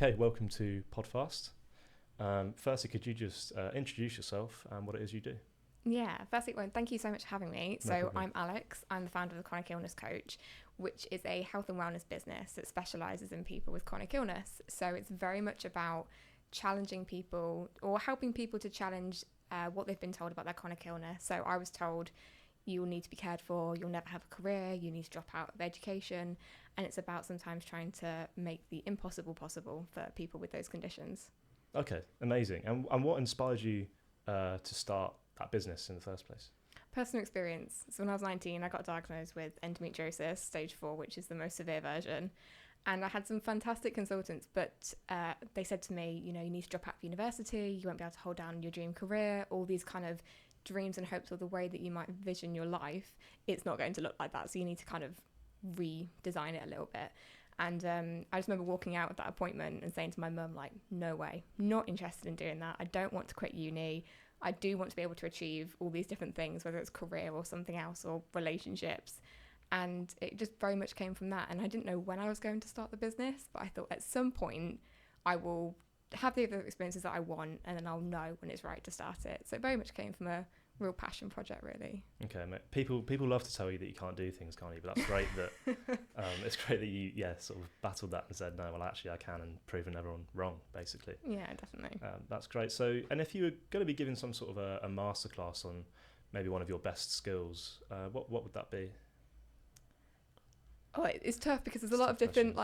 Okay, welcome to PodFast. Firstly, could you just introduce yourself and what it is you do? Yeah, firstly, well, thank you so much for having me. No So problem. I'm Alex. I'm the founder of the Chronic Illness Coach, which is a health and wellness business that specialises in people with chronic illness. So it's very much about challenging people or helping people to challenge what they've been told about their chronic illness. So I was told you'll need to be cared for, you'll never have a career, you need to drop out of education. And it's about sometimes trying to make the impossible possible for people with those conditions. Okay, amazing. And what inspired you to start that business in the first place? Personal experience. So when I was 19, I got diagnosed with endometriosis, stage 4, which is the most severe version. And I had some fantastic consultants, but they said to me, you need to drop out of university, you won't be able to hold down your dream career, all these kind of dreams and hopes or the way that you might envision your life, it's not going to look like that. So you need to kind of redesign it a little bit. And I just remember walking out of that appointment and saying to my mum, like, no way, not interested in doing that. I don't want to quit uni. I do want to be able to achieve all these different things, whether it's career or something else or relationships. And it just very much came from that. And I didn't know when I was going to start the business, but I thought at some point I will have the other experiences that I want, and then I'll know when it's right to start it. So it very much came from a real passion project, really. Okay, mate. People love to tell you that you can't do things, can't you? But that's great that it's great that you sort of battled that and said, no, well, actually I can, and proven everyone wrong, basically. Yeah, definitely. That's great. So, and if you were going to be giving some sort of a masterclass on maybe one of your best skills, what would that be? Oh, it's tough because there's a lot of different,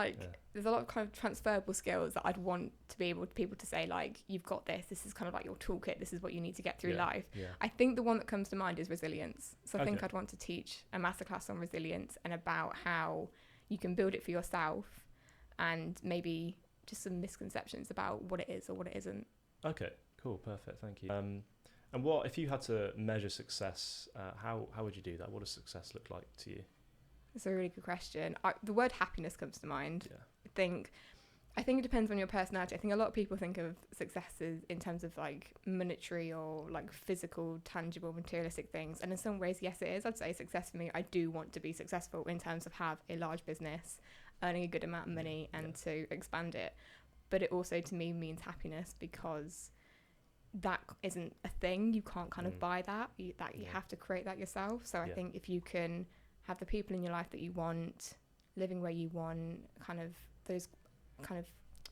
there's a lot of kind of transferable skills that I'd want to be able to people to say, like, you've got this is kind of like your toolkit, this is what you need to get through life. Yeah. I think the one that comes to mind is resilience. So I think I'd want to teach a masterclass on resilience and about how you can build it for yourself, and maybe just some misconceptions about what it is or what it isn't. Okay, cool, perfect, thank you. And what, if you had to measure success, how would you do that? What does success look like to you? It's a really good question. The word happiness comes to mind. Yeah. I think it depends on your personality. I think a lot of people think of successes in terms of like monetary or like physical, tangible, materialistic things. And in some ways, yes, it is. I'd say success for me, I do want to be successful in terms of have a large business, earning a good amount of money and to expand it. But it also to me means happiness, because that isn't a thing. You can't kind of buy that. You have to create that yourself. So I think if you can have the people in your life that you want, living where you want, kind of those kind of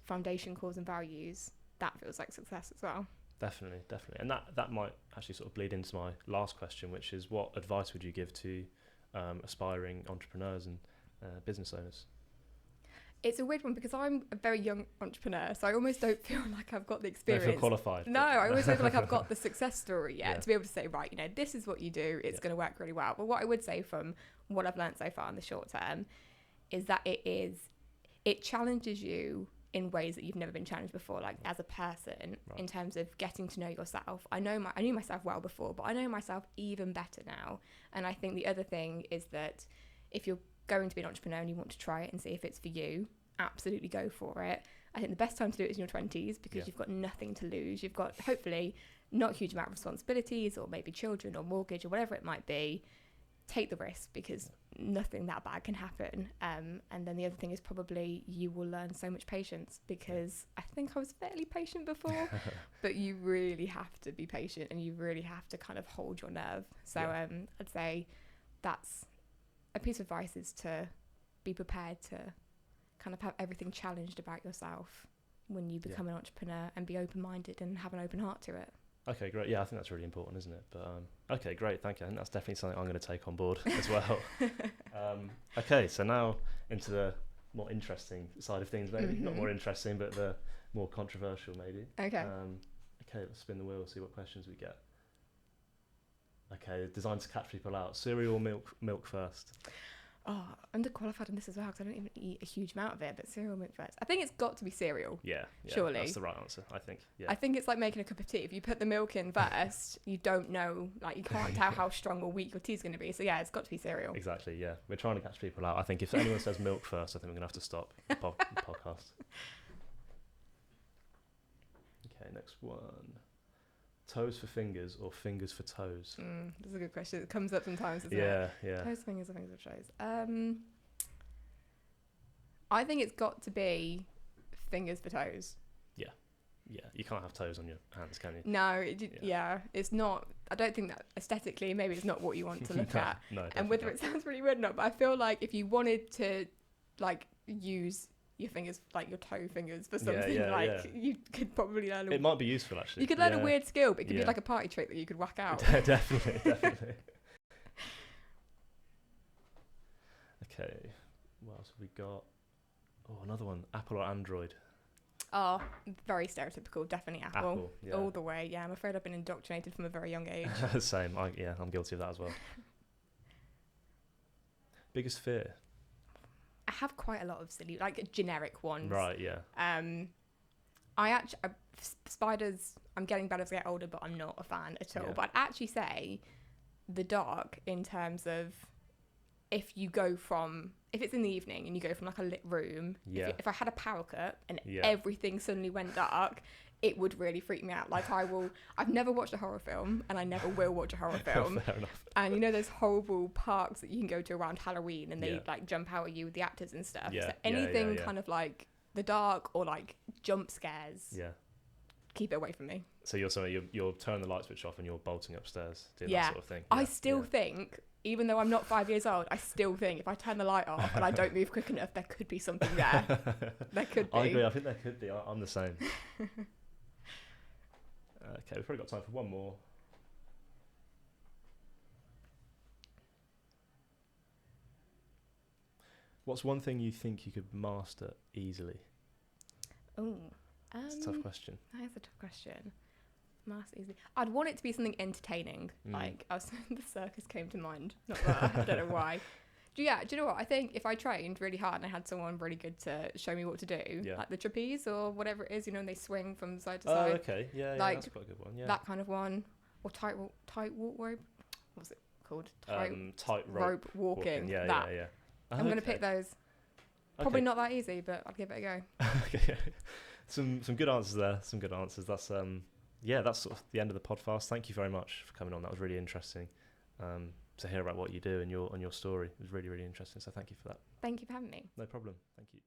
foundation cores and values, that feels like success as well. Definitely. And that might actually sort of bleed into my last question, which is, what advice would you give to aspiring entrepreneurs and business owners? It's a weird one because I'm a very young entrepreneur, so I almost don't feel like I've got the experience. Don't feel qualified. No, I always don't feel like I've got the success story yet to be able to say, right, this is what you do, it's going to work really well. But what I would say from what I've learned so far in the short term is that it challenges you in ways that you've never been challenged before, like as a person, in terms of getting to know yourself. I knew myself well before, but I know myself even better now. And I think the other thing is that if you're going to be an entrepreneur and you want to try it and see if it's for you, absolutely go for it. I think the best time to do it is in your 20s, because you've got nothing to lose. You've got hopefully not a huge amount of responsibilities, or maybe children or mortgage or whatever it might be. Take the risk, because nothing that bad can happen. And then the other thing is probably you will learn so much patience, because I think I was fairly patient before, but you really have to be patient and you really have to kind of hold your nerve. So I'd say that's a piece of advice, is to be prepared to kind of have everything challenged about yourself when you become an entrepreneur, and be open-minded and have an open heart to it. Okay, great. Yeah, I think that's really important, isn't it? But okay, great. Thank you. I think that's definitely something I'm going to take on board as well. Okay, so now into the more interesting side of things, maybe. Not more interesting, but the more controversial, maybe. Okay. Okay, let's spin the wheel, see what questions we get. Okay, designed to catch people out. Cereal or milk first? Oh, underqualified on this as well, because I don't even eat a huge amount of it, but cereal, milk first. I think it's got to be cereal. Yeah, surely. That's the right answer, I think. Yeah. I think it's like making a cup of tea. If you put the milk in first, you don't know, like you can't tell how strong or weak your tea's going to be. So yeah, it's got to be cereal. Exactly, yeah. We're trying to catch people out. I think if anyone says milk first, I think we're going to have to stop the podcast. Okay, next one. Toes for fingers or fingers for toes? That's a good question. It comes up sometimes, doesn't it? Yeah. Toes, fingers, or fingers for toes? I think it's got to be fingers for toes. Yeah, you can't have toes on your hands, can you? No, it's not. I don't think that aesthetically, maybe it's not what you want to look at. No, and whether it sounds really weird or not, but I feel like if you wanted to, like, use your fingers, like your toe fingers, for something, you could probably learn. It might be useful, actually. You could learn a weird skill, but it could be like a party trick that you could whack out. Definitely. Okay, what else have we got? Oh, another one. Apple or Android? Oh, very stereotypical. Definitely Apple. Yeah. All the way. Yeah, I'm afraid I've been indoctrinated from a very young age. Same. I'm guilty of that as well. Biggest fear? I have quite a lot of silly, like, generic ones. Right, yeah. Spiders, I'm getting better as I get older, but I'm not a fan at all. Yeah. But I'd actually say the dark, in terms of if it's in the evening and you go from like a lit room, if I had a power cut and everything suddenly went dark, it would really freak me out. Like, I've never watched a horror film, and I never will watch a horror film. Fair enough. And you know those horrible parks that you can go to around Halloween, and they like jump out at you with the actors and stuff. Yeah. So anything kind of like the dark or like jump scares, keep it away from me. So you're turning the light switch off and you're bolting upstairs, doing that sort of thing. I still think, even though I'm not 5 years old, I still think if I turn the light off and I don't move quick enough, there could be something there. There could be. I agree. I think there could be. I'm the same. Okay, we've probably got time for one more. What's one thing you think you could master easily? Oh, it's a tough question. That is a tough question. Master easily. I'd want it to be something entertaining. Like, the circus came to mind. Not that. I don't know why. Do you know what? I think if I trained really hard and I had someone really good to show me what to do, like the trapeze or whatever it is, and they swing from side to side. Oh, okay. Yeah, like, that's quite a good one. Yeah. That kind of one. Or tight walk rope. What's it called? Tight rope walking. Yeah, that. yeah. I'm going to pick those. Probably not that easy, but I'll give it a go. Okay. Some good answers there. Some good answers. That's that's sort of the end of the PodFast. Thank you very much for coming on. That was really interesting to hear about what you do and your story. It was really, really interesting. So thank you for that. Thank you for having me. No problem. Thank you.